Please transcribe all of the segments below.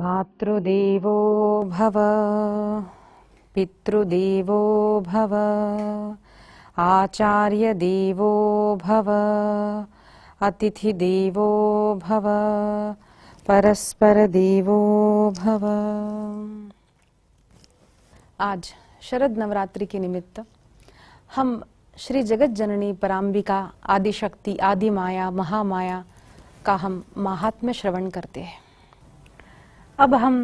मातृदेवो भव, पितृदेवो भव, आचार्यदेवो भव, अतिथिदेवो भव, परस्परदेवो भव। आज शरद नवरात्रि के निमित्त हम श्री जगत जननी पराम्बिका आदिशक्ति आदि माया महामाया का हम महात्म्य श्रवण करते हैं। अब हम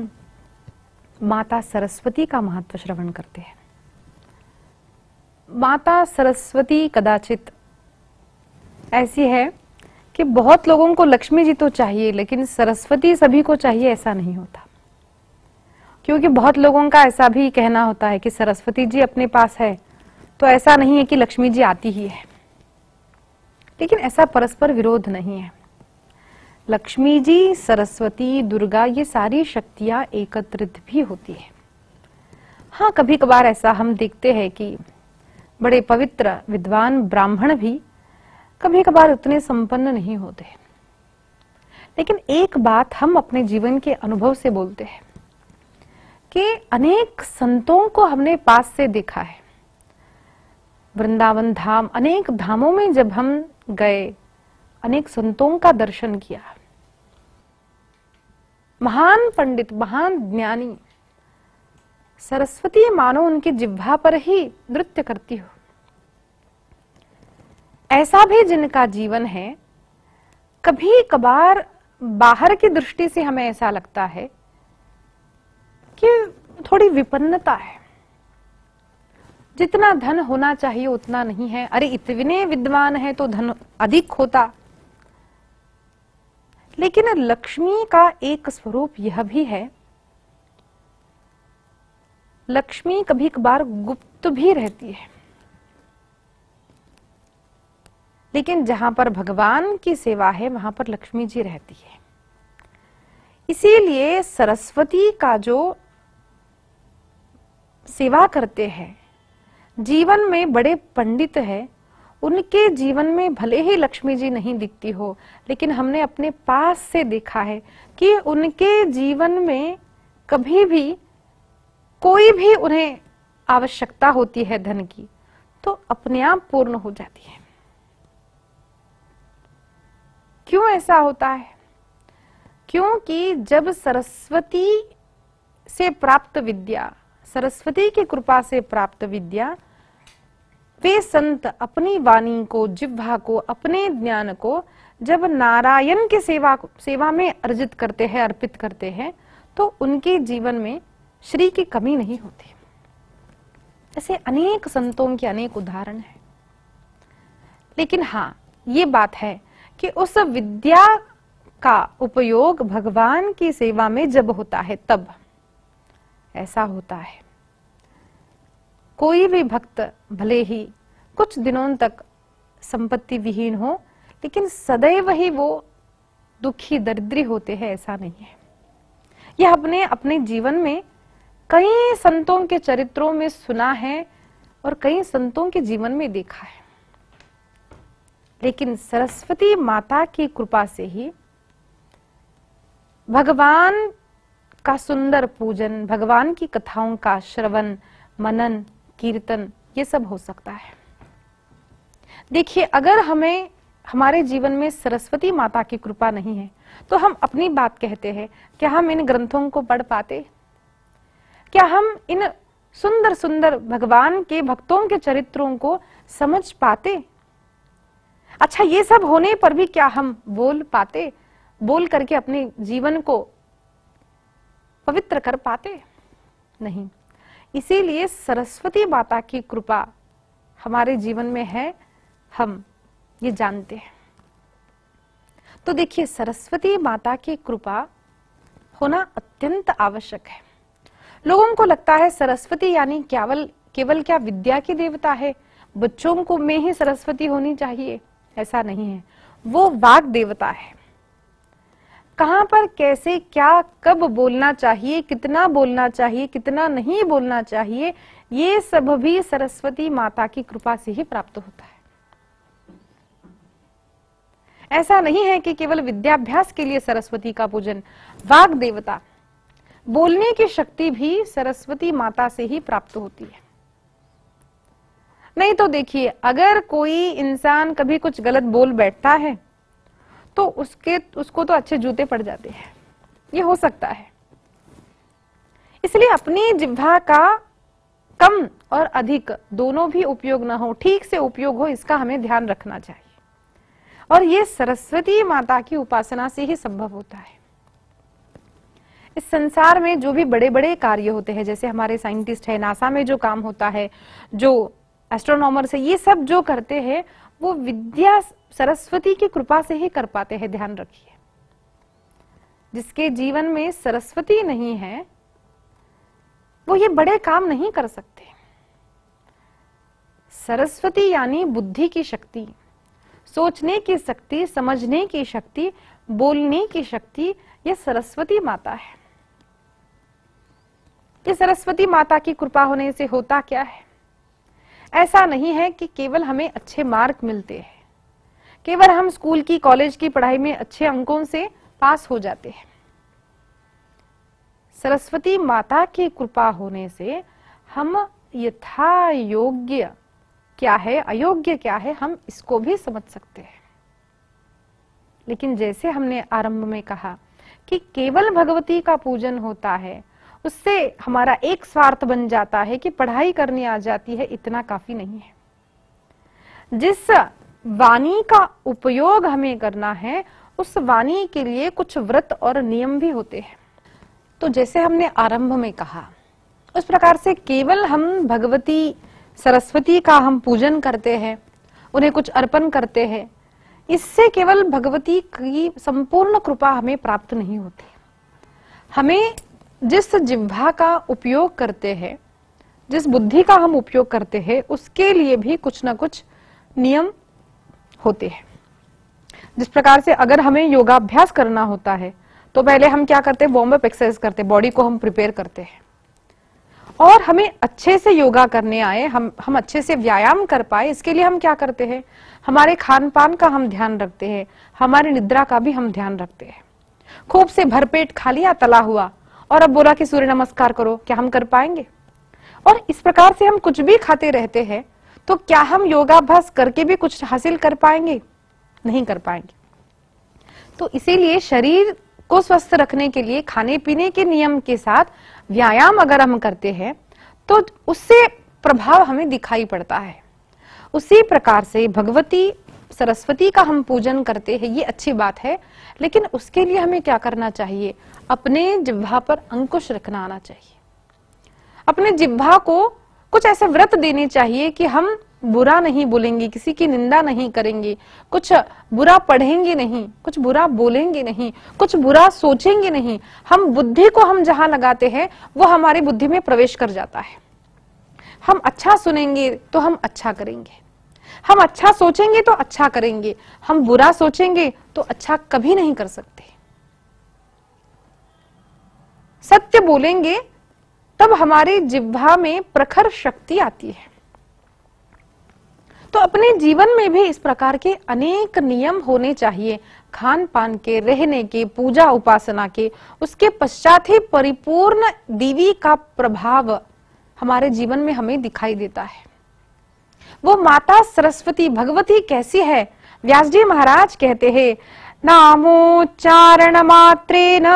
माता सरस्वती का महत्व श्रवण करते हैं। माता सरस्वती कदाचित ऐसी है कि बहुत लोगों को लक्ष्मी जी तो चाहिए, लेकिन सरस्वती सभी को चाहिए ऐसा नहीं होता। क्योंकि बहुत लोगों का ऐसा भी कहना होता है कि सरस्वती जी अपने पास है तो ऐसा नहीं है कि लक्ष्मी जी आती ही है, लेकिन ऐसा परस्पर विरोध नहीं है। लक्ष्मी जी, सरस्वती, दुर्गा ये सारी शक्तियां एकत्रित भी होती है। हाँ, कभी कभार ऐसा हम देखते हैं कि बड़े पवित्र विद्वान ब्राह्मण भी कभी कभार उतने संपन्न नहीं होते, लेकिन एक बात हम अपने जीवन के अनुभव से बोलते हैं कि अनेक संतों को हमने पास से देखा है। वृंदावन धाम, अनेक धामों में जब हम गए, अनेक संतों का दर्शन किया। महान पंडित, महान ज्ञानी, सरस्वती मानो उनकी जिह्वा पर ही नृत्य करती हो। ऐसा भी जिनका जीवन है, कभी कभार बाहर की दृष्टि से हमें ऐसा लगता है कि थोड़ी विपन्नता है, जितना धन होना चाहिए उतना नहीं है। अरे इतने विद्वान है तो धन अधिक होता। लेकिन लक्ष्मी का एक स्वरूप यह भी है, लक्ष्मी कभी कभार गुप्त भी रहती है, लेकिन जहां पर भगवान की सेवा है वहां पर लक्ष्मी जी रहती है। इसीलिए सरस्वती का जो सेवा करते हैं, जीवन में बड़े पंडित है, उनके जीवन में भले ही लक्ष्मी जी नहीं दिखती हो, लेकिन हमने अपने पास से देखा है कि उनके जीवन में कभी भी कोई भी उन्हें आवश्यकता होती है धन की, तो अपने आप पूर्ण हो जाती है। क्यों ऐसा होता है? क्योंकि जब सरस्वती से प्राप्त विद्या, सरस्वती की कृपा से प्राप्त विद्या, वे संत अपनी वाणी को, जिह्वा को, अपने ज्ञान को जब नारायण की सेवा में अर्जित करते हैं, अर्पित करते हैं, तो उनके जीवन में श्री की कमी नहीं होती। ऐसे अनेक संतों के अनेक उदाहरण हैं। लेकिन हाँ, ये बात है कि उस विद्या का उपयोग भगवान की सेवा में जब होता है, तब ऐसा होता है। कोई भी भक्त भले ही कुछ दिनों तक संपत्ति विहीन हो, लेकिन सदैव ही वो दुखी दरिद्री होते हैं, ऐसा नहीं है। यह अपने अपने जीवन में कई संतों के चरित्रों में सुना है और कई संतों के जीवन में देखा है। लेकिन सरस्वती माता की कृपा से ही भगवान का सुंदर पूजन, भगवान की कथाओं का श्रवण, मनन, कीर्तन, ये सब हो सकता है। देखिए, अगर हमें हमारे जीवन में सरस्वती माता की कृपा नहीं है तो हम अपनी बात कहते हैं, क्या हम इन ग्रंथों को पढ़ पाते? क्या हम इन सुंदर सुंदर भगवान के भक्तों के चरित्रों को समझ पाते? अच्छा, ये सब होने पर भी क्या हम बोल पाते? बोल करके अपने जीवन को पवित्र कर पाते? नहीं। इसीलिए सरस्वती माता की कृपा हमारे जीवन में है, हम ये जानते हैं। तो देखिए, सरस्वती माता की कृपा होना अत्यंत आवश्यक है। लोगों को लगता है सरस्वती यानी केवल क्या विद्या की देवता है, बच्चों को में ही सरस्वती होनी चाहिए, ऐसा नहीं है। वो वाग देवता है। कहां पर कैसे क्या कब बोलना चाहिए, कितना बोलना चाहिए, कितना नहीं बोलना चाहिए, ये सब भी सरस्वती माता की कृपा से ही प्राप्त होता है। ऐसा नहीं है कि केवल विद्याभ्यास के लिए सरस्वती का पूजन। वाग देवता बोलने की शक्ति भी सरस्वती माता से ही प्राप्त होती है। नहीं तो देखिए, अगर कोई इंसान कभी कुछ गलत बोल बैठता है तो उसको तो अच्छे जूते पड़ जाते हैं, ये हो सकता है। इसलिए अपनी जिह्वा का कम और अधिक दोनों भी उपयोग ना हो, ठीक से उपयोग हो, इसका हमें ध्यान रखना चाहिए। और ये सरस्वती माता की उपासना से ही संभव होता है। इस संसार में जो भी बड़े बड़े कार्य होते हैं, जैसे हमारे साइंटिस्ट है, नासा में जो काम होता है, जो एस्ट्रोनॉमर्स है, ये सब जो करते हैं वो विद्या सरस्वती की कृपा से ही कर पाते हैं। ध्यान रखिए, जिसके जीवन में सरस्वती नहीं है वो ये बड़े काम नहीं कर सकते। सरस्वती यानी बुद्धि की शक्ति, सोचने की शक्ति, समझने की शक्ति, बोलने की शक्ति, ये सरस्वती माता है। ये सरस्वती माता की कृपा होने से होता क्या है? ऐसा नहीं है कि केवल हमें अच्छे मार्क मिलते हैं, केवल हम स्कूल की कॉलेज की पढ़ाई में अच्छे अंकों से पास हो जाते हैं। सरस्वती माता की कृपा होने से हम यथा योग्य क्या है, अयोग्य क्या है, हम इसको भी समझ सकते हैं। लेकिन जैसे हमने आरंभ में कहा कि केवल भगवती का पूजन होता है, उससे हमारा एक स्वार्थ बन जाता है कि पढ़ाई करनी आ जाती है, इतना काफी नहीं है। जिस वाणी का उपयोग हमें करना है, उस वाणी के लिए कुछ व्रत और नियम भी होते हैं। तो जैसे हमने आरंभ में कहा, उस प्रकार से केवल हम भगवती सरस्वती का हम पूजन करते हैं, उन्हें कुछ अर्पण करते हैं, इससे केवल भगवती की संपूर्ण कृपा हमें प्राप्त नहीं होती। हमें जिस जिह्वा का उपयोग करते हैं, जिस बुद्धि का हम उपयोग करते हैं, उसके लिए भी कुछ ना कुछ नियम होते हैं। जिस प्रकार से अगर हमें योगाभ्यास करना होता है तो पहले हम क्या करते हैं, वार्म अप एक्सरसाइज करते हैं, बॉडी को हम प्रिपेयर करते हैं। और हमें अच्छे से योगा करने आए, हम अच्छे से व्यायाम कर पाए, इसके लिए हम क्या करते हैं, हमारे खान पान का हम ध्यान रखते हैं, हमारी निद्रा का भी हम ध्यान रखते हैं। खूब से भरपेट खा लिया तला हुआ और अब बोला कि सूर्य नमस्कार करो, क्या हम कर पाएंगे? और इस प्रकार से हम कुछ भी खाते रहते हैं तो क्या हम योगाभ्यास करके भी कुछ हासिल कर पाएंगे? नहीं कर पाएंगे। तो इसीलिए शरीर को स्वस्थ रखने के लिए खाने पीने के नियम के साथ व्यायाम अगर हम करते हैं तो उससे प्रभाव हमें दिखाई पड़ता है। उसी प्रकार से भगवती सरस्वती का हम पूजन करते हैं, ये अच्छी बात है, लेकिन उसके लिए हमें क्या करना चाहिए? अपने जिह्वा पर अंकुश रखना आना चाहिए। अपने जिह्वा को कुछ ऐसे व्रत देने चाहिए कि हम बुरा नहीं बोलेंगे, किसी की निंदा नहीं करेंगे, कुछ बुरा पढ़ेंगे नहीं, कुछ बुरा बोलेंगे नहीं, कुछ बुरा सोचेंगे नहीं। हम बुद्धि को हम जहां लगाते हैं वो हमारी बुद्धि में प्रवेश कर जाता है। हम अच्छा सुनेंगे तो हम अच्छा करेंगे, हम अच्छा सोचेंगे तो अच्छा करेंगे, हम बुरा सोचेंगे तो अच्छा कभी नहीं कर सकते। सत्य बोलेंगे तब हमारे जिह्वा में प्रखर शक्ति आती है। तो अपने जीवन में भी इस प्रकार के अनेक नियम होने चाहिए, खान पान के, रहने के, पूजा उपासना के। उसके पश्चात ही परिपूर्ण देवी का प्रभाव हमारे जीवन में हमें दिखाई देता है। वो माता सरस्वती भगवती कैसी है? व्यास जी महाराज कहते हैं, नामोच्चारण मात्रेन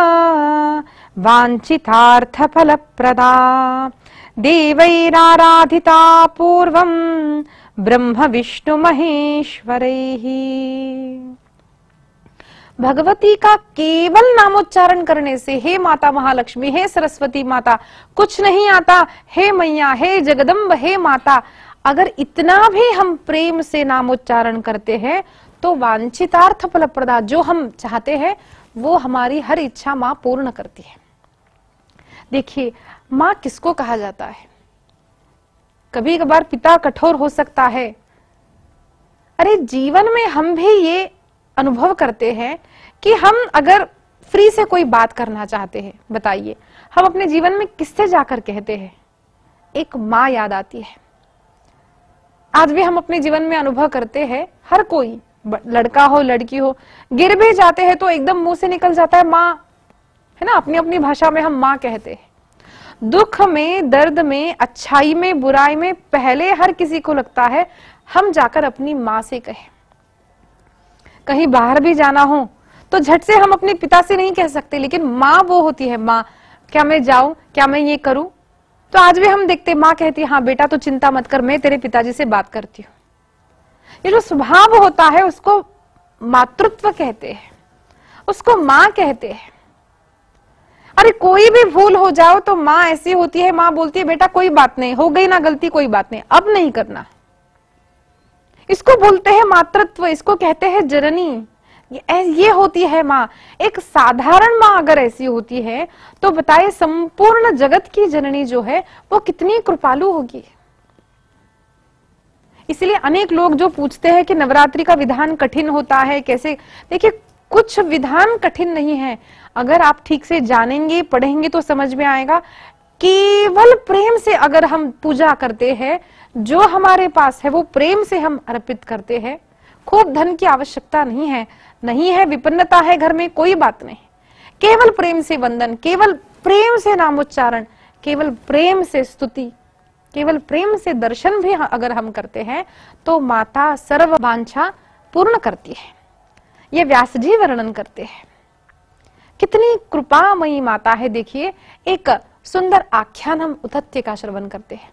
वांछितार्थ फलप्रदा देवैराराधिता पूर्वं ब्रह्म विष्णु महेश्वरैः। भगवती का केवल नामोच्चारण करने से, हे माता महालक्ष्मी, हे सरस्वती माता, कुछ नहीं आता, हे मैया, हे जगदम्ब, हे माता, अगर इतना भी हम प्रेम से नामोच्चारण करते हैं तो वांछितार्थ फलप्रदा, जो हम चाहते हैं वो हमारी हर इच्छा माँ पूर्ण करती है। देखिए, माँ किसको कहा जाता है? कभी कभार पिता कठोर हो सकता है। अरे जीवन में हम भी ये अनुभव करते हैं कि हम अगर फ्री से कोई बात करना चाहते हैं, बताइए हम अपने जीवन में किससे जाकर कहते हैं? एक माँ याद आती है। आज भी हम अपने जीवन में अनुभव करते हैं, हर कोई, लड़का हो लड़की हो, गिर भी जाते हैं तो एकदम मुंह से निकल जाता है माँ, है ना, अपनी अपनी भाषा में हम माँ कहते हैं। दुख में, दर्द में, अच्छाई में, बुराई में पहले हर किसी को लगता है हम जाकर अपनी माँ से कहें। कहीं बाहर भी जाना हो तो झट से हम अपने पिता से नहीं कह सकते, लेकिन माँ वो होती है, माँ क्या मैं जाऊं, क्या मैं ये करूं। तो आज भी हम देखते माँ कहती है हाँ बेटा तो चिंता मत कर, मैं तेरे पिताजी से बात करती हूँ। ये जो स्वभाव होता है उसको मातृत्व कहते हैं, उसको माँ कहते हैं। अरे कोई भी भूल हो जाओ तो माँ ऐसी होती है, माँ बोलती है बेटा कोई बात नहीं, हो गई ना गलती, कोई बात नहीं, अब नहीं करना। इसको बोलते हैं मातृत्व, इसको कहते हैं जननी। ये होती है माँ। एक साधारण माँ अगर ऐसी होती है तो बताइए संपूर्ण जगत की जननी जो है वो कितनी कृपालु होगी। इसलिए अनेक लोग जो पूछते हैं कि नवरात्रि का विधान कठिन होता है कैसे, देखिए कुछ विधान कठिन नहीं है, अगर आप ठीक से जानेंगे पढ़ेंगे तो समझ में आएगा। केवल प्रेम से अगर हम पूजा करते हैं, जो हमारे पास है वो प्रेम से हम अर्पित करते हैं। खूब धन की आवश्यकता नहीं है, नहीं है विपन्नता है घर में, कोई बात नहीं, केवल प्रेम से वंदन, केवल प्रेम से नामोच्चारण, केवल प्रेम से स्तुति, केवल प्रेम से दर्शन भी अगर हम करते हैं तो माता सर्व वांछा पूर्ण करती है। ये व्यास जी वर्णन करते हैं, कितनी कृपामयी माता है। देखिए एक सुंदर आख्यान हम उतत्य का श्रवण करते हैं।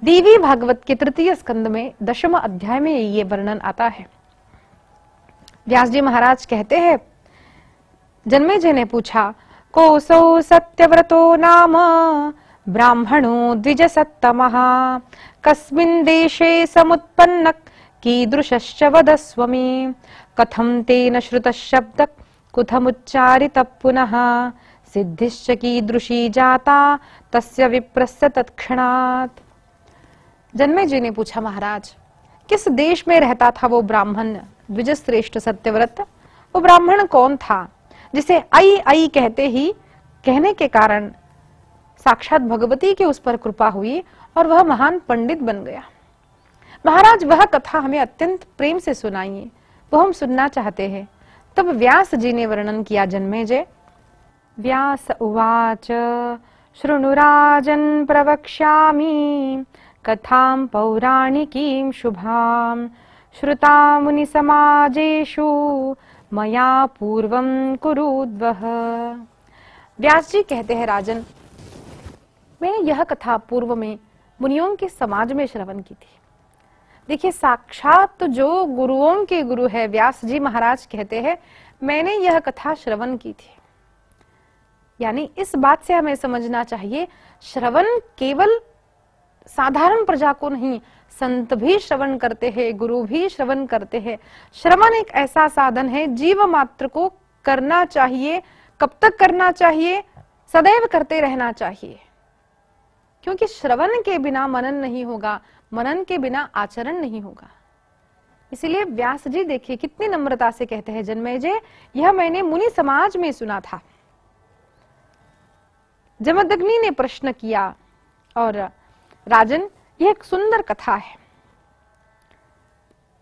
देवी भागवत के तृतीय स्कंद में 10वें अध्याय में ये वर्णन आता है। व्यास जी महाराज कहते हैं, जन्मेजय ने पूछा, कोसौ सत्यव्रतो नाम ब्राह्मणो द्विजसत्तमः, कस्मिन् देशे समुत्पन्नः कीदृशश्च वदस्व मे, कथं तेन श्रुतः शब्दः कुथमुच्चारितः पुनः, सिद्धिश्च कीदृशी जाता तस्य विप्रस्य तत्क्षणात्। जन्मेजय ने पूछा, महाराज किस देश में रहता था वो ब्राह्मण द्विजश्रेष्ठ सत्यव्रत? वो ब्राह्मण कौन था जिसे आई आई कहते ही कहने के कारण साक्षात भगवती की उस पर कृपा हुई और वह महान पंडित बन गया? महाराज वह कथा हमें अत्यंत प्रेम से सुनाइए, वो हम सुनना चाहते हैं। तब व्यास जी ने वर्णन किया जन्मेजय। व्यास उवाच, शृणुराजन् प्रवक्ष्यामि कथां पौराणिकीं शुभां, श्रुता मुनि समाजेषु मया पूर्वं कुरुद्वः। व्यास जी कहते हैं, राजन मैंने यह कथा पूर्व में मुनियों के समाज में श्रवण की थी। देखिए साक्षात तो जो गुरुओं के गुरु है व्यास जी महाराज कहते हैं मैंने यह कथा श्रवण की थी। यानी इस बात से हमें समझना चाहिए श्रवण केवल साधारण प्रजा को नहीं, संत भी श्रवण करते हैं, गुरु भी श्रवण करते हैं। श्रवण एक ऐसा साधन है जीव मात्र को करना चाहिए। कब तक करना चाहिए? सदैव करते रहना चाहिए, क्योंकि श्रवण के बिना मनन नहीं होगा, मनन के बिना आचरण नहीं होगा। इसीलिए व्यास जी देखिए कितनी नम्रता से कहते हैं, जन्मेजय यह मैंने मुनि समाज में सुना था। जमदग्नि ने प्रश्न किया, और राजन यह एक सुंदर कथा है।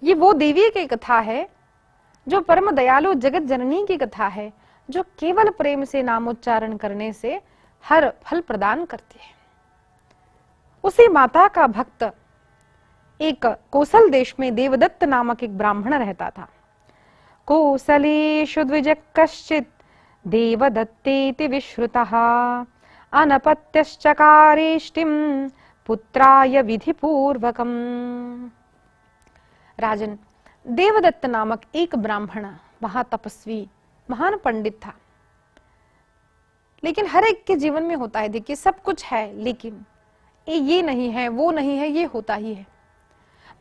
ये वो देवी की कथा है जो परम दयालु जगत जननी की कथा है, जो केवल प्रेम से नामोच्चारण करने से हर फल प्रदान करती है। उसी माता का भक्त एक कोसल देश में देवदत्त नामक एक ब्राह्मण रहता था। कोसलेषु द्विज कश्चित् देवदत्तेति विश्रुतः, अनपत्यश्चकारेष्टिं पुत्राय विधिपूर्वकम्। राजन देवदत्त नामक एक ब्राह्मण महातपस्वी महान पंडित था। लेकिन हर एक के जीवन में होता है, देखिए सब कुछ है लेकिन ये नहीं है, वो नहीं है, ये होता ही है।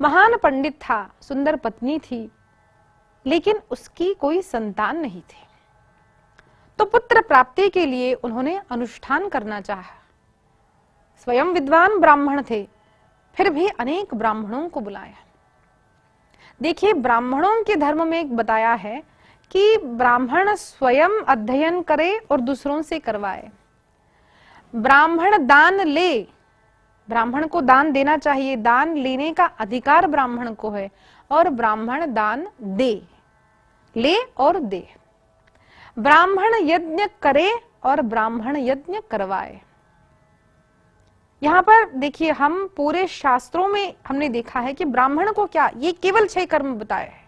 महान पंडित था, सुंदर पत्नी थी, लेकिन उसकी कोई संतान नहीं थी। तो पुत्र प्राप्ति के लिए उन्होंने अनुष्ठान करना चाहा। स्वयं विद्वान ब्राह्मण थे, फिर भी अनेक ब्राह्मणों को बुलाया। देखिए ब्राह्मणों के धर्म में एक बताया है कि ब्राह्मण स्वयं अध्ययन करे और दूसरों से करवाए। ब्राह्मण दान ले, ब्राह्मण को दान देना चाहिए, दान लेने का अधिकार ब्राह्मण को है, और ब्राह्मण दान दे, ले और दे। ब्राह्मण यज्ञ करे और ब्राह्मण यज्ञ करवाए। यहाँ पर देखिए, हम पूरे शास्त्रों में हमने देखा है कि ब्राह्मण को क्या, ये केवल 6 कर्म बताए हैं।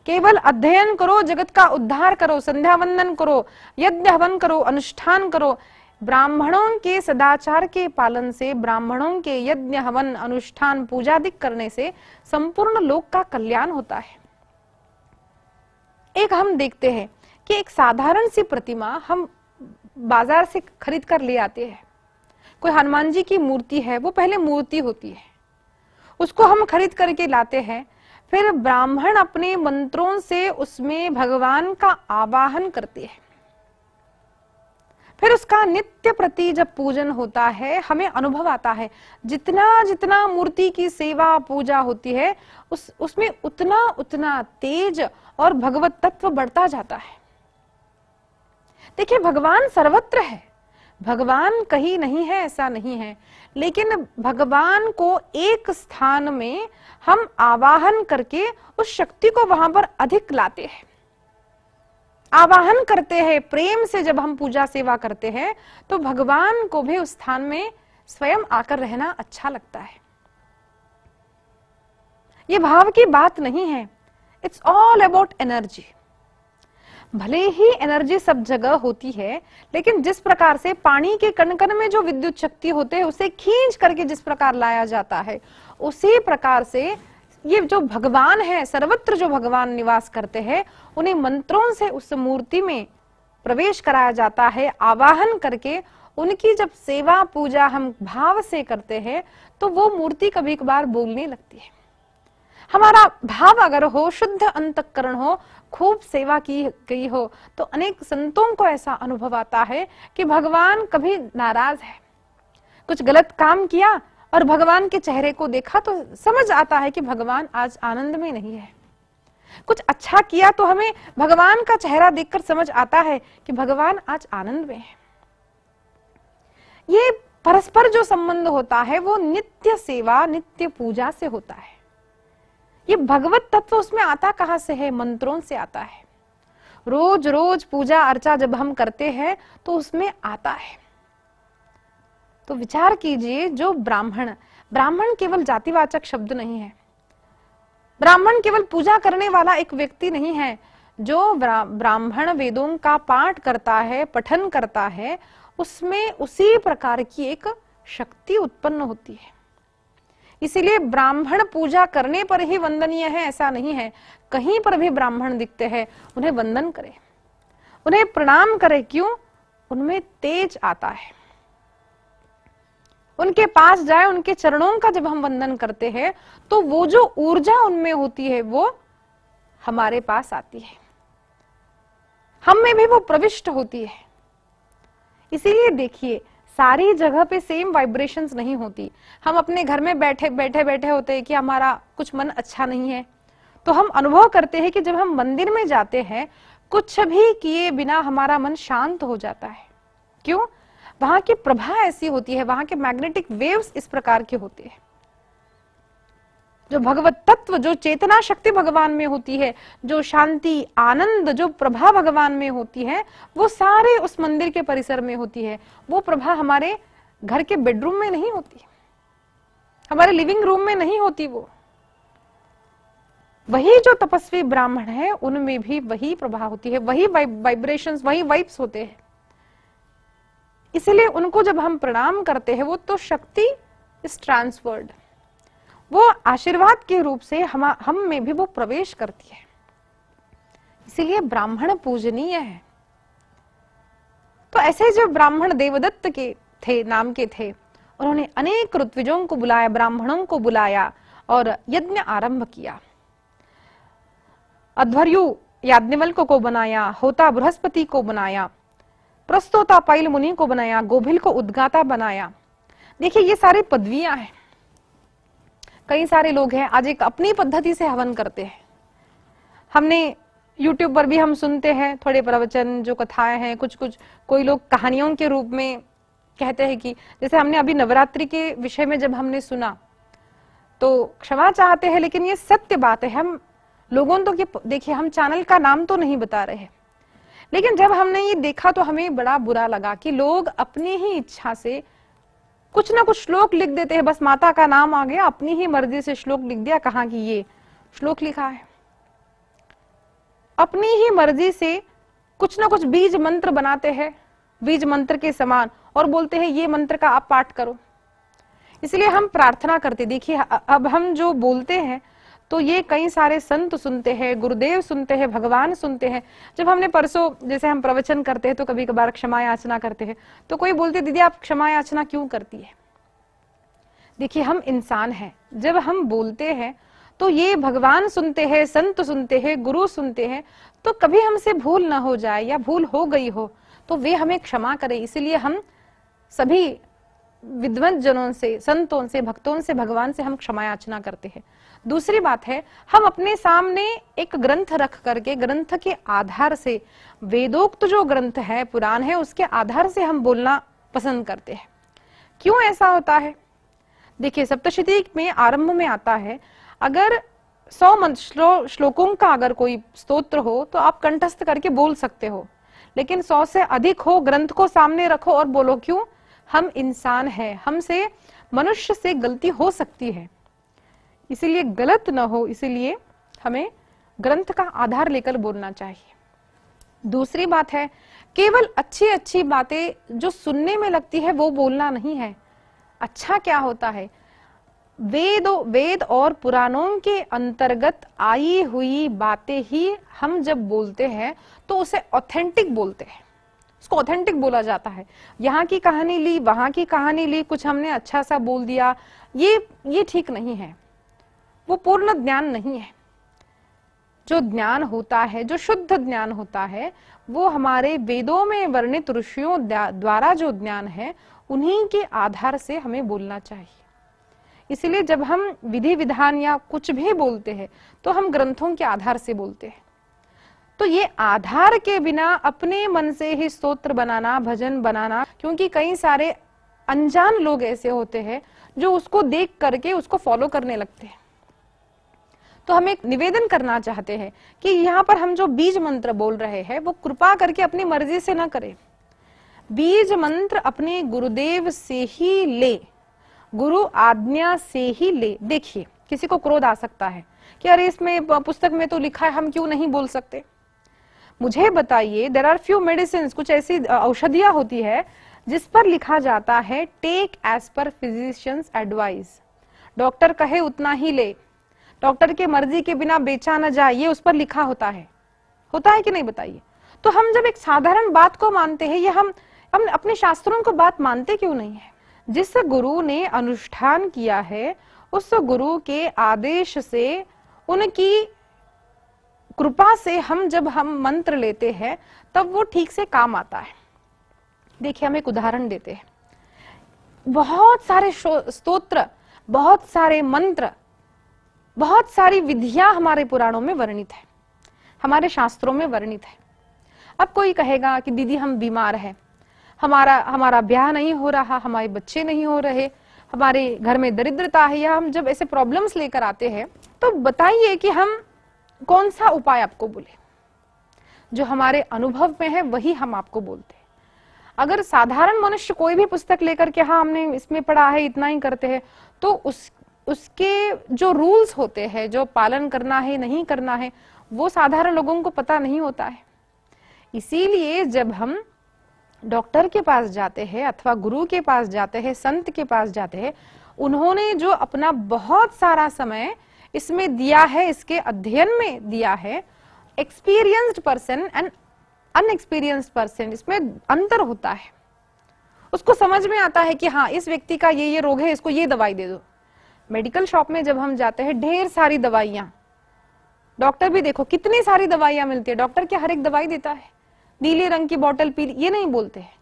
केवल अध्ययन करो, जगत का उद्धार करो, संध्या वंदन करो, यज्ञ हवन करो, अनुष्ठान करो। ब्राह्मणों के सदाचार के पालन से, ब्राह्मणों के यज्ञ हवन अनुष्ठान पूजादिक करने से संपूर्ण लोक का कल्याण होता है। एक हम देखते हैं कि एक साधारण सी प्रतिमा हम बाजार से खरीद कर ले आते हैं। कोई हनुमान जी की मूर्ति है, वो पहले मूर्ति होती है, उसको हम खरीद करके लाते हैं। फिर ब्राह्मण अपने मंत्रों से उसमें भगवान का आवाहन करते हैं। फिर उसका नित्य प्रति जब पूजन होता है, हमें अनुभव आता है, जितना जितना मूर्ति की सेवा पूजा होती है उसमें उतना उतना तेज और भगवत तत्व बढ़ता जाता है। देखिए, भगवान सर्वत्र है, भगवान कहीं नहीं है ऐसा नहीं है, लेकिन भगवान को एक स्थान में हम आवाहन करके उस शक्ति को वहां पर अधिक लाते हैं, आवाहन करते हैं। प्रेम से जब हम पूजा सेवा करते हैं तो भगवान को भी उस स्थान में स्वयं आकर रहना अच्छा लगता है। ये भाव की बात नहीं है, इट्स ऑल अबाउट एनर्जी। भले ही एनर्जी सब जगह होती है, लेकिन जिस प्रकार से पानी के कण कण में जो विद्युत शक्ति होते हैं उसे खींच करके जिस प्रकार लाया जाता है, उसी प्रकार से ये जो भगवान है, सर्वत्र जो भगवान निवास करते हैं, उन्हें मंत्रों से उस मूर्ति में प्रवेश कराया जाता है। आवाहन करके उनकी जब सेवा पूजा हम भाव से करते हैं तो वो मूर्ति कभी कभार बोलने लगती है। हमारा भाव अगर हो, शुद्ध अंतःकरण हो, खूब सेवा की गई हो, तो अनेक संतों को ऐसा अनुभव आता है कि भगवान कभी नाराज है। कुछ गलत काम किया और भगवान के चेहरे को देखा तो समझ आता है कि भगवान आज आनंद में नहीं है। कुछ अच्छा किया तो हमें भगवान का चेहरा देखकर समझ आता है कि भगवान आज आनंद में है। ये परस्पर जो संबंध होता है वो नित्य सेवा, नित्य पूजा से होता है। ये भगवत तत्व उसमें आता कहां से है? मंत्रों से आता है। रोज रोज पूजा अर्चा जब हम करते हैं तो उसमें आता है। तो विचार कीजिए, जो ब्राह्मण, ब्राह्मण केवल जातिवाचक शब्द नहीं है, ब्राह्मण केवल पूजा करने वाला एक व्यक्ति नहीं है। जो ब्राह्मण वेदों का पाठ करता है, पठन करता है, उसमें उसी प्रकार की एक शक्ति उत्पन्न होती है। इसीलिए ब्राह्मण पूजा करने पर ही वंदनीय है ऐसा नहीं है। कहीं पर भी ब्राह्मण दिखते हैं, उन्हें वंदन करें, उन्हें प्रणाम करें। क्यों? उनमें तेज आता है। उनके पास जाए, उनके चरणों का जब हम वंदन करते हैं तो वो जो ऊर्जा उनमें होती है वो हमारे पास आती है, हम में भी वो प्रविष्ट होती है। इसीलिए देखिए, सारी जगह पे सेम वाइब्रेशंस नहीं होती। हम अपने घर में बैठे बैठे होते हैं कि हमारा कुछ मन अच्छा नहीं है, तो हम अनुभव करते हैं कि जब हम मंदिर में जाते हैं, कुछ भी किए बिना हमारा मन शांत हो जाता है। क्यों? वहां की प्रभा ऐसी होती है, वहां के मैग्नेटिक वेव्स इस प्रकार के होते हैं। जो भगवत तत्व, जो चेतना शक्ति भगवान में होती है, जो शांति, आनंद, जो प्रभा भगवान में होती है, वो सारे उस मंदिर के परिसर में होती है। वो प्रभा हमारे घर के बेडरूम में नहीं होती, हमारे लिविंग रूम में नहीं होती। वो वही जो तपस्वी ब्राह्मण है, उनमें भी वही प्रभा होती है, वही वाइब्रेशंस, वही वाइब्स होते हैं। इसलिए उनको जब हम प्रणाम करते हैं, वो तो शक्ति इज ट्रांसफर्ड, वो आशीर्वाद के रूप से हम में भी वो प्रवेश करती है। इसीलिए ब्राह्मण पूजनीय है। तो ऐसे जो ब्राह्मण देवदत्त के थे, नाम के थे, उन्होंने अनेक ऋत्विजों को बुलाया, ब्राह्मणों को बुलाया और यज्ञ आरंभ किया। अध्वर्यु याज्ञवल्क्य को बनाया, होता बृहस्पति को बनाया, प्रस्तोता पाइल मुनि को बनाया, गोभिल को उद्गाता बनाया। देखिए, ये सारी पदवियां हैं। कई सारे लोग हैं आज एक अपनी पद्धति से हवन करते हैं। हमने YouTube पर भी हम सुनते हैं थोड़े प्रवचन, जो कथाएं हैं, कुछ कोई लोग कहानियों के रूप में कहते हैं कि जैसे हमने अभी नवरात्रि के विषय में जब हमने सुना, तो क्षमा चाहते हैं लेकिन ये सत्य बात है। हम लोगों तो देखिए, हम चैनल का नाम तो नहीं बता रहे, लेकिन जब हमने ये देखा तो हमें बड़ा बुरा लगा कि लोग अपनी ही इच्छा से कुछ ना कुछ श्लोक लिख देते हैं, बस माता का नाम आ गया, अपनी ही मर्जी से श्लोक लिख दिया, कहा कि ये श्लोक लिखा है। अपनी ही मर्जी से कुछ ना कुछ बीज मंत्र बनाते हैं, बीज मंत्र के समान, और बोलते हैं ये मंत्र का आप पाठ करो। इसलिए हम प्रार्थना करते, देखिए अब हम जो बोलते हैं तो ये कई सारे संत सुनते हैं, गुरुदेव सुनते हैं, भगवान सुनते हैं। जब हमने परसों, जैसे हम प्रवचन करते हैं तो कभी कभार क्षमा याचना करते हैं, तो कोई बोलते दीदी आप क्षमा याचना क्यों करती है? देखिए हम इंसान हैं, जब हम बोलते हैं तो ये भगवान सुनते हैं, संत सुनते हैं, गुरु सुनते हैं, तो कभी हमसे भूल ना हो जाए या भूल हो गई हो तो वे हमें क्षमा करें। इसलिए हम सभी विद्वत जनों से, संतों से, भक्तों से, भगवान से हम क्षमा याचना करते हैं। दूसरी बात है, हम अपने सामने एक ग्रंथ रख करके, ग्रंथ के आधार से, वेदोक्त जो ग्रंथ है, पुराण है, उसके आधार से हम बोलना पसंद करते हैं। क्यों ऐसा होता है? देखिए सप्तशती में आरंभ में आता है, अगर 100 श्लोकों का अगर कोई स्तोत्र हो तो आप कंठस्थ करके बोल सकते हो, लेकिन 100 से अधिक हो, ग्रंथ को सामने रखो और बोलो। क्यों? हम इंसान हैं, हमसे, मनुष्य से गलती हो सकती है, इसीलिए गलत न हो, इसीलिए हमें ग्रंथ का आधार लेकर बोलना चाहिए। दूसरी बात है, केवल अच्छी अच्छी बातें जो सुनने में लगती है वो बोलना नहीं है। अच्छा क्या होता है? वेद और पुराणों के अंतर्गत आई हुई बातें ही हम जब बोलते हैं तो उसे ऑथेंटिक बोलते हैं, उसको ऑथेंटिक बोला जाता है। यहाँ की कहानी ली, वहां की कहानी ली, कुछ हमने अच्छा सा बोल दिया, ये ठीक नहीं है, वो पूर्ण ज्ञान नहीं है। जो ज्ञान होता है, जो शुद्ध ज्ञान होता है, वो हमारे वेदों में वर्णित ऋषियों द्वारा जो ज्ञान है, उन्हीं के आधार से हमें बोलना चाहिए। इसलिए जब हम विधि विधान या कुछ भी बोलते हैं तो हम ग्रंथों के आधार से बोलते हैं। तो ये आधार के बिना अपने मन से ही स्तोत्र बनाना, भजन बनाना, क्योंकि कई सारे अनजान लोग ऐसे होते हैं जो उसको देख करके उसको फॉलो करने लगते हैं। तो हम एक निवेदन करना चाहते हैं कि यहाँ पर हम जो बीज मंत्र बोल रहे हैं वो कृपा करके अपनी मर्जी से ना करें। बीज मंत्र अपने गुरुदेव से ही ले, गुरु आज्ञा से ही ले। देखिए किसी को क्रोध आ सकता है कि अरे इसमें पुस्तक में तो लिखा है, हम क्यों नहीं बोल सकते? मुझे बताइए, देयर आर फ्यू मेडिसिन, कुछ ऐसी औषधियां होती है जिस पर लिखा जाता है take as per physician's advice, doctor कहे उतना ही ले, डॉक्टर के मर्जी के बिना बेचा न जाए, ये उस पर लिखा होता है कि नहीं? बताइए। तो हम जब एक साधारण बात को मानते हैं, ये हम अपने शास्त्रों को बात मानते क्यों नहीं है? जिस गुरु ने अनुष्ठान किया है, उस गुरु के आदेश से, उनकी कृपा से जब हम मंत्र लेते हैं तब वो ठीक से काम आता है। देखिए हम एक उदाहरण देते हैं, बहुत सारे स्तोत्र, बहुत सारे मंत्र, बहुत सारी विधियां हमारे पुराणों में वर्णित है, हमारे शास्त्रों में वर्णित है। अब कोई कहेगा कि दीदी हम बीमार हैं, हमारा ब्याह नहीं हो रहा, हमारे बच्चे नहीं हो रहे, हमारे घर में दरिद्रता है, या हम जब ऐसे प्रॉब्लम्स लेकर आते हैं तो बताइए कि हम कौन सा उपाय आपको बोले? जो हमारे अनुभव में है वही हम आपको बोलते हैं। अगर साधारण मनुष्य कोई भी पुस्तक लेकर के हाँ हमने इसमें पढ़ा है, इतना ही करते हैं, तो उसके जो रूल्स होते हैं, जो पालन करना है नहीं करना है, वो साधारण लोगों को पता नहीं होता है। इसीलिए जब हम डॉक्टर के पास जाते हैं अथवा गुरु के पास जाते हैं, संत के पास जाते हैं, उन्होंने जो अपना बहुत सारा समय इसमें दिया है, इसके अध्ययन में दिया है, experienced person and inexperienced person, इसमें अंतर होता है। उसको समझ में आता है कि हाँ इस व्यक्ति का ये रोग है, इसको ये दवाई दे दो। मेडिकल शॉप में जब हम जाते हैं, ढेर सारी दवाइयां, डॉक्टर भी देखो कितनी सारी दवाइयां मिलती है, डॉक्टर क्या हर एक दवाई देता है? नीले रंग की बोतल पी, ये नहीं बोलते हैं।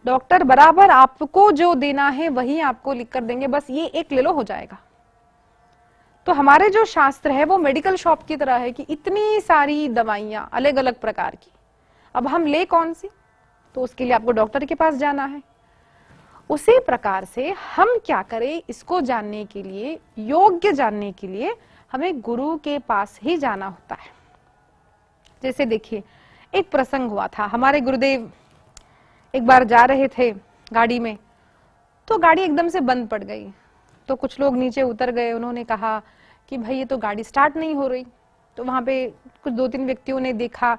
डॉक्टर बराबर आपको जो देना है वही आपको लिख कर देंगे, बस ये एक ले लो हो जाएगा। तो हमारे जो शास्त्र है वो मेडिकल शॉप की तरह है कि इतनी सारी दवाइयां अलग अलग प्रकार की, अब हम ले कौन सी? तो उसके लिए आपको डॉक्टर के पास जाना है। उसी प्रकार से हम क्या करें, इसको जानने के लिए, योग्य जानने के लिए हमें गुरु के पास ही जाना होता है। जैसे देखिए एक प्रसंग हुआ था। हमारे गुरुदेव एक बार जा रहे थे गाड़ी में, तो गाड़ी एकदम से बंद पड़ गई। तो कुछ लोग नीचे उतर गए, उन्होंने कहा कि भाई ये तो गाड़ी स्टार्ट नहीं हो रही। तो वहां पे कुछ 2-3 व्यक्तियों ने देखा,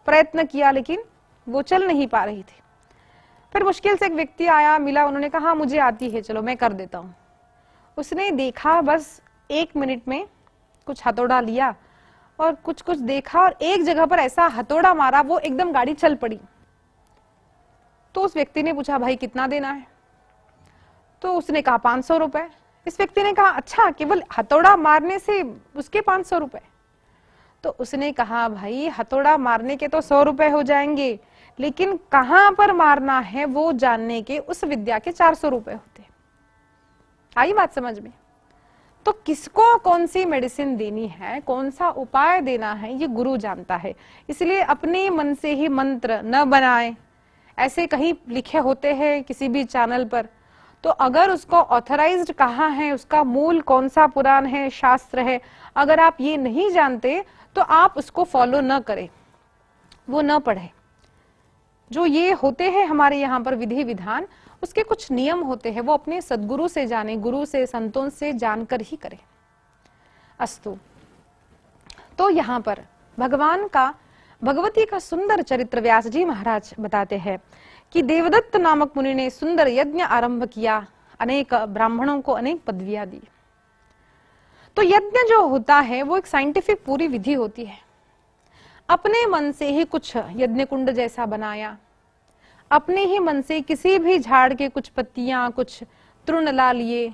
प्रयत्न किया, लेकिन वो चल नहीं पा रही थी। फिर मुश्किल से एक व्यक्ति आया, मिला, उन्होंने कहा हाँ मुझे आती है, चलो मैं कर देता हूँ। उसने देखा, बस 1 मिनट में कुछ हथौड़ा लिया और कुछ कुछ देखा और एक जगह पर ऐसा हथौड़ा मारा, वो एकदम गाड़ी चल पड़ी। तो उस व्यक्ति ने पूछा भाई कितना देना है? तो उसने कहा 500 रुपए। इस व्यक्ति ने कहा अच्छा, केवल हथौड़ा मारने से उसके 500 रुपए? तो उसने कहा भाई हथौड़ा मारने के तो 100 रुपए हो जाएंगे, लेकिन कहां पर मारना है वो जानने के उस विद्या के 400 रुपए होते। आई बात समझ में? तो किसको कौन सी मेडिसिन देनी है, कौन सा उपाय देना है, ये गुरु जानता है। इसलिए अपने मन से ही मंत्र न बनाए। ऐसे कहीं लिखे होते हैं किसी भी चैनल पर, तो अगर उसको ऑथराइज्ड कहाँ है, उसका मूल कौन सा पुराण है, शास्त्र है, अगर आप ये नहीं जानते तो आप उसको फॉलो न करें, वो न पढ़े। जो ये होते हैं हमारे यहाँ पर विधि विधान, उसके कुछ नियम होते हैं, वो अपने सद्गुरु से जाने, गुरु से, संतों से जानकर ही करें। अस्तु। तो यहाँ पर भगवान का, भगवती का सुंदर चरित्र व्यास जी महाराज बताते हैं कि देवदत्त नामक मुनि ने सुंदर यज्ञ आरंभ किया, अनेक ब्राह्मणों को अनेक पदवियां दी। तो यज्ञ जो होता है वो एक साइंटिफिक पूरी विधि होती है। अपने मन से ही कुछ यज्ञ कुंड जैसा बनाया, अपने ही मन से किसी भी झाड़ के कुछ पत्तियां, कुछ तृण ला लिए,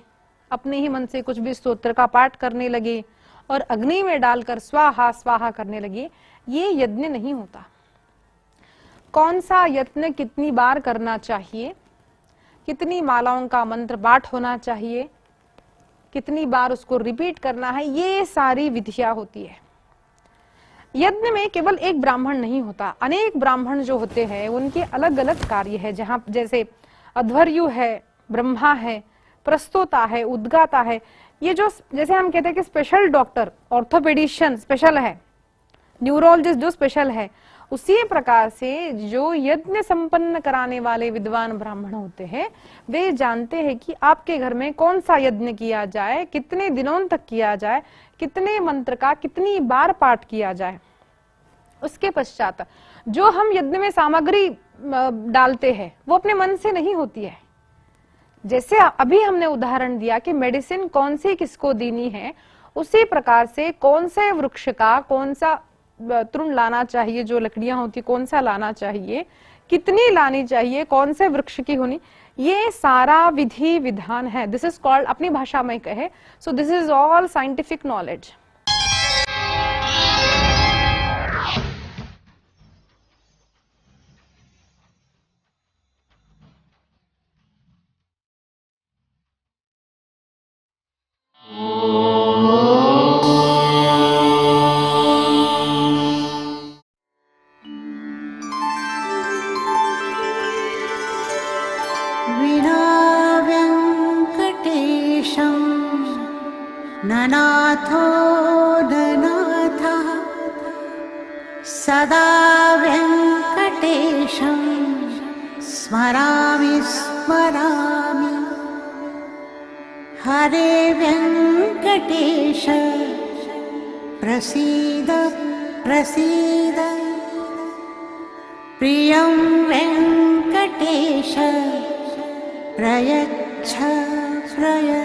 अपने ही मन से कुछ भी स्तोत्र का पाठ करने लगे और अग्नि में डालकर स्वाहा स्वाहा करने लगे, ये यज्ञ नहीं होता। कौन सा यत्न कितनी बार करना चाहिए, कितनी मालाओं का मंत्र पाठ होना चाहिए, कितनी बार उसको रिपीट करना है, ये सारी विधियां होती है। यज्ञ में केवल एक ब्राह्मण नहीं होता, अनेक ब्राह्मण जो होते हैं उनके अलग अलग कार्य है। जहाँ जैसे अध्वर्यु है, ब्रह्मा है, प्रस्तोता है, उद्गाता है। ये जो जैसे हम कहते हैं कि स्पेशल डॉक्टर, ऑर्थोपेडिशियन स्पेशल है, न्यूरोलॉजिस्ट जो स्पेशल है, उसी प्रकार से जो यज्ञ संपन्न कराने वाले विद्वान ब्राह्मण होते हैं, वे जानते हैं कि आपके घर में कौन सा यज्ञ किया जाए, कितने दिनों तक किया जाए, कितने मंत्र का कितनी बार पाठ किया जाए। उसके पश्चात जो हम यज्ञ में सामग्री डालते हैं वो अपने मन से नहीं होती है। जैसे अभी हमने उदाहरण दिया कि मेडिसिन कौन सी किसको देनी है, उसी प्रकार से कौन से वृक्ष का कौन सा तृण लाना चाहिए, जो लकड़ियां होती कौन सा लाना चाहिए, कितनी लानी चाहिए, कौन से वृक्ष की होनी, ये सारा विधि विधान है। दिस इज कॉल्ड, अपनी भाषा में कहे, so this is all scientific knowledge. ननाथो ननाथः सदा वेङ्कटेशं स्मरामि स्मरामि। हरे वेङ्कटेश प्रसीद प्रसीद, प्रियं वेङ्कटेश प्रयच्छ प्रयच्छ।